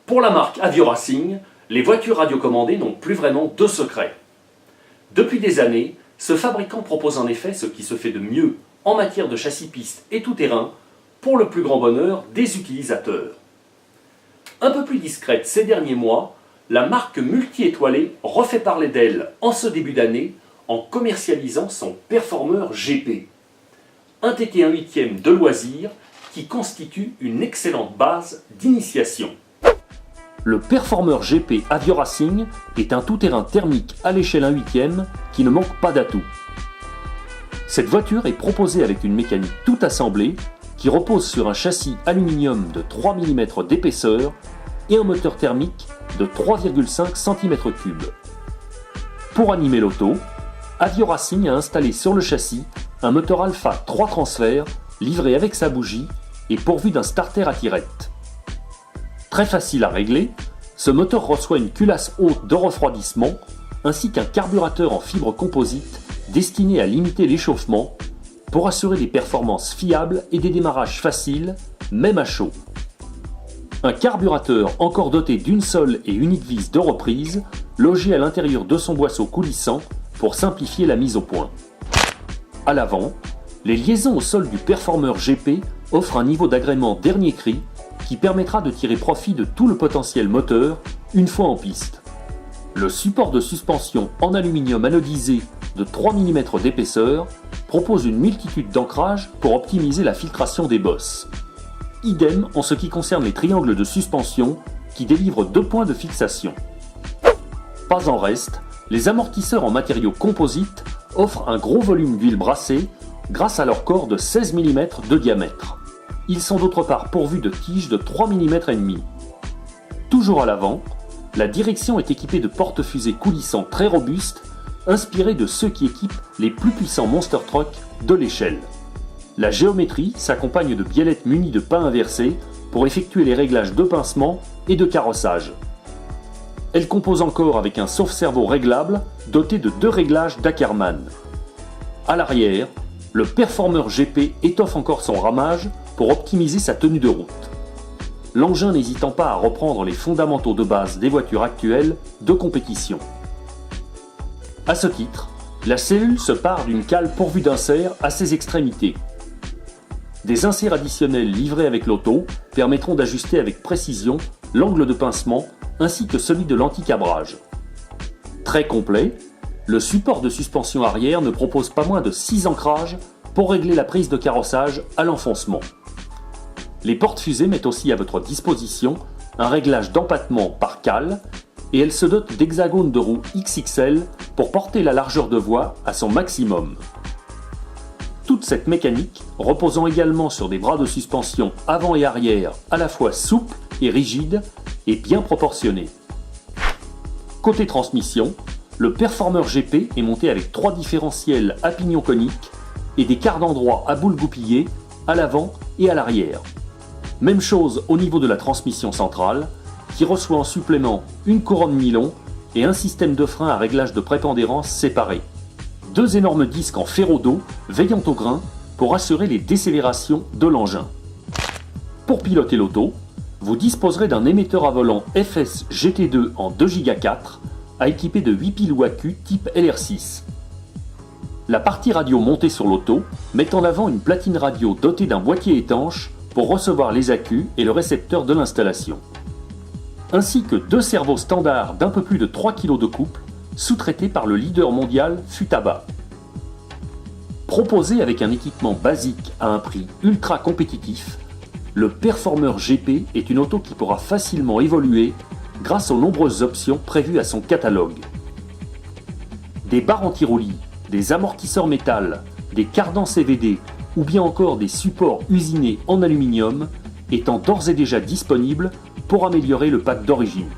Pour la marque Avio Racing, les voitures radiocommandées n'ont plus vraiment de secret. Depuis des années, ce fabricant propose en effet ce qui se fait de mieux en matière de châssis-piste et tout-terrain pour le plus grand bonheur des utilisateurs. Un peu plus discrète ces derniers mois, la marque multi-étoilée refait parler d'elle en ce début d'année en commercialisant son Performer GP. Un TT 1/8 de loisir qui constitue une excellente base d'initiation. Le Performer GP Avio Racing est un tout-terrain thermique à l'échelle 1/8 qui ne manque pas d'atouts. Cette voiture est proposée avec une mécanique tout assemblée qui repose sur un châssis aluminium de 3 mm d'épaisseur et un moteur thermique de 3,5 cm3. Pour animer l'auto, Avio Racing a installé sur le châssis un moteur Alpha 3 transferts livré avec sa bougie et pourvu d'un starter à tirette. Très facile à régler, ce moteur reçoit une culasse haute de refroidissement ainsi qu'un carburateur en fibre composite destiné à limiter l'échauffement pour assurer des performances fiables et des démarrages faciles, même à chaud. Un carburateur encore doté d'une seule et unique vis de reprise, logé à l'intérieur de son boisseau coulissant pour simplifier la mise au point. À l'avant, les liaisons au sol du Performer GP offrent un niveau d'agrément dernier cri qui permettra de tirer profit de tout le potentiel moteur une fois en piste. Le support de suspension en aluminium anodisé de 3 mm d'épaisseur propose une multitude d'ancrages pour optimiser la filtration des bosses. Idem en ce qui concerne les triangles de suspension qui délivrent 2 points de fixation. Pas en reste, les amortisseurs en matériaux composites offrent un gros volume d'huile brassée grâce à leur corps de 16 mm de diamètre. Ils sont d'autre part pourvus de tiges de 3 mm et demi. Toujours à l'avant, la direction est équipée de porte-fusées coulissants très robustes, inspirés de ceux qui équipent les plus puissants monster trucks de l'échelle. La géométrie s'accompagne de biellettes munies de pins inversés pour effectuer les réglages de pincement et de carrossage. Elle compose encore avec un sauve-cerveau réglable doté de 2 réglages d'Ackermann. À l'arrière, le Performer GP étoffe encore son ramage pour optimiser sa tenue de route. L'engin n'hésitant pas à reprendre les fondamentaux de base des voitures actuelles de compétition. À ce titre, la cellule se pare d'une cale pourvue d'inserts à ses extrémités. Des inserts additionnels livrés avec l'auto permettront d'ajuster avec précision l'angle de pincement ainsi que celui de l'anti-cabrage. Très complet, le support de suspension arrière ne propose pas moins de 6 ancrages pour régler la prise de carrossage à l'enfoncement. Les porte-fusées mettent aussi à votre disposition un réglage d'empattement par cale et elle se dote d'hexagones de roues XXL pour porter la largeur de voie à son maximum. Toute cette mécanique reposant également sur des bras de suspension avant et arrière à la fois souples et rigides et bien proportionnés. Côté transmission, le Performer GP est monté avec 3 différentiels à pignon conique et des quarts d'endroit à boule goupillée à l'avant et à l'arrière. Même chose au niveau de la transmission centrale, qui reçoit en supplément une couronne nylon et un système de frein à réglage de prépondérance séparé. 2 énormes disques en ferro-dos veillant au grain pour assurer les décélérations de l'engin. Pour piloter l'auto, vous disposerez d'un émetteur à volant FS GT2 en 2 Go 4 à équiper de 8 piles WACU type LR6. La partie radio montée sur l'auto met en avant une platine radio dotée d'un boîtier étanche pour recevoir les accus et le récepteur de l'installation. Ainsi que 2 cerveaux standards d'un peu plus de 3 kg de couple, sous-traités par le leader mondial Futaba. Proposé avec un équipement basique à un prix ultra compétitif, le Performer GP est une auto qui pourra facilement évoluer grâce aux nombreuses options prévues à son catalogue. Des barres anti-roulis, des amortisseurs métal, des cardans CVD ou bien encore des supports usinés en aluminium étant d'ores et déjà disponibles pour améliorer le pack d'origine.